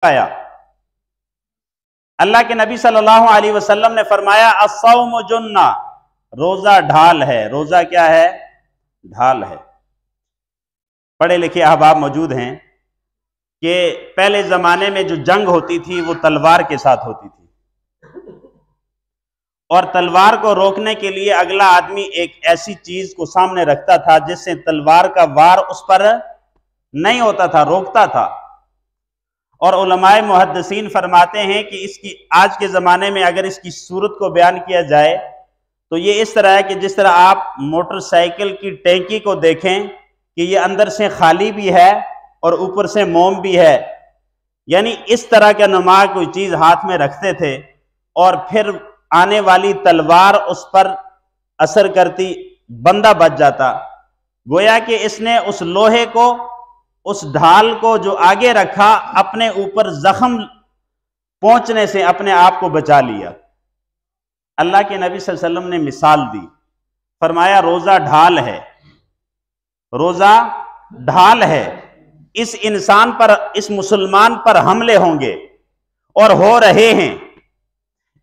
आया। अल्लाह के नबी सल्लल्लाहु अलैहि वसल्लम ने फरमाया अस्सौम जुन्ना, रोजा ढाल है। रोजा क्या है? ढाल है। पढ़े लिखे अहबाब मौजूद हैं कि पहले जमाने में जो जंग होती थी वो तलवार के साथ होती थी, और तलवार को रोकने के लिए अगला आदमी एक ऐसी चीज को सामने रखता था जिससे तलवार का वार उस पर नहीं होता था, रोकता था। और उलमाए मुहद्दिसीन फरमाते हैं कि इसकी आज के ज़माने में अगर इसकी सूरत को बयान किया जाए तो ये इस तरह है कि जिस तरह आप मोटरसाइकिल की टैंकी को देखें कि ये अंदर से खाली भी है और ऊपर से मोम भी है, यानी इस तरह का नुमा कोई चीज़ हाथ में रखते थे और फिर आने वाली तलवार उस पर असर करती, बंदा बच जाता। गोया कि इसने उस लोहे को, उस ढाल को जो आगे रखा, अपने ऊपर जख्म पहुंचने से अपने आप को बचा लिया। अल्लाह के नबी सल्लल्लाहु अलैहि वसल्लम ने मिसाल दी, फरमाया रोजा ढाल है, रोजा ढाल है। इस इंसान पर, इस मुसलमान पर हमले होंगे और हो रहे हैं।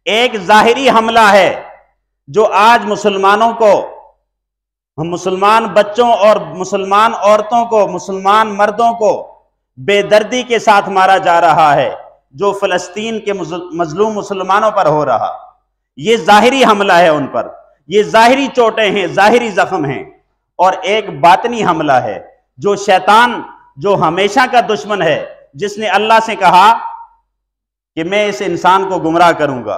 एक जाहिरी हमला है जो आज मुसलमानों को, मुसलमान बच्चों और मुसलमान औरतों को, मुसलमान मर्दों को बेदर्दी के साथ मारा जा रहा है, जो फ़लस्तीन के मजलूम मुसलमानों पर हो रहा। ये जाहिरी हमला है उन पर, ये जाहिरी चोटें हैं, जाहिरी जख्म हैं। और एक बातनी हमला है जो शैतान, जो हमेशा का दुश्मन है, जिसने अल्लाह से कहा कि मैं इस इंसान को गुमराह करूंगा,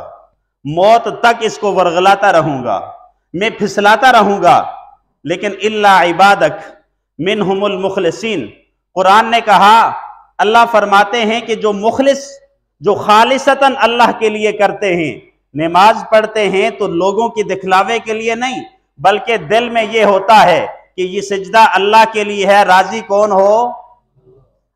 मौत तक इसको वर्गलाता रहूंगा, मैं फिसलाता रहूंगा, लेकिन इल्ला इबादक मिनहुमुल मुखलिसीन। कुरान ने कहा, अल्लाह फरमाते हैं कि जो मुखलिस, जो खालिसतन अल्लाह के लिए करते हैं, नमाज पढ़ते हैं तो लोगों के दिखलावे के लिए नहीं, बल्कि दिल में यह होता है कि ये सजदा अल्लाह के लिए है, राजी कौन हो।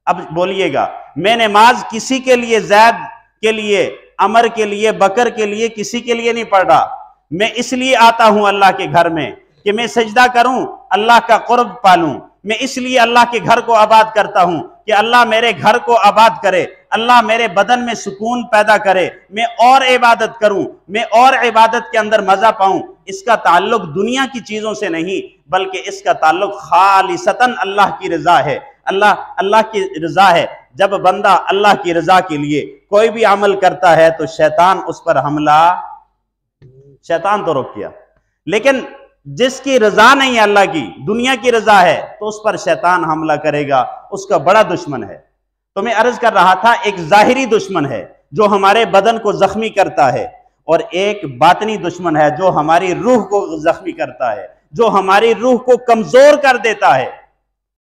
अब बोलिएगा, मैं नमाज किसी के लिए, जैद के लिए, अमर के लिए, बकर के लिए, किसी के लिए नहीं पढ़ रहा। मैं इसलिए आता हूं अल्लाह के घर में कि मैं सजदा करूं, अल्लाह का कुर्ब पालूं। मैं इसलिए अल्लाह के घर को आबाद करता हूं कि अल्लाह मेरे घर को आबाद करे, अल्लाह मेरे बदन में सुकून पैदा करे, मैं और इबादत करूं, मैं और इबादत के अंदर मजा पाऊं। इसका ताल्लुक दुनिया की चीजों से नहीं, बल्कि इसका ताल्लुक खालिसतन अल्लाह की रजा है। अल्लाह की रजा है। जब बंदा अल्लाह की रजा के लिए कोई भी अमल करता है तो शैतान उस पर हमला, शैतान तो रोक किया, लेकिन जिसकी रजा नहीं है, अल्लाह की, दुनिया की रजा है, तो उस पर शैतान हमला करेगा, उसका बड़ा दुश्मन है। तो मैं अर्ज कर रहा था, एक जाहिरी दुश्मन है जो हमारे बदन को जख्मी करता है, और एक बातनी दुश्मन है जो हमारी रूह को जख्मी करता है, जो हमारी रूह को कमजोर कर देता है।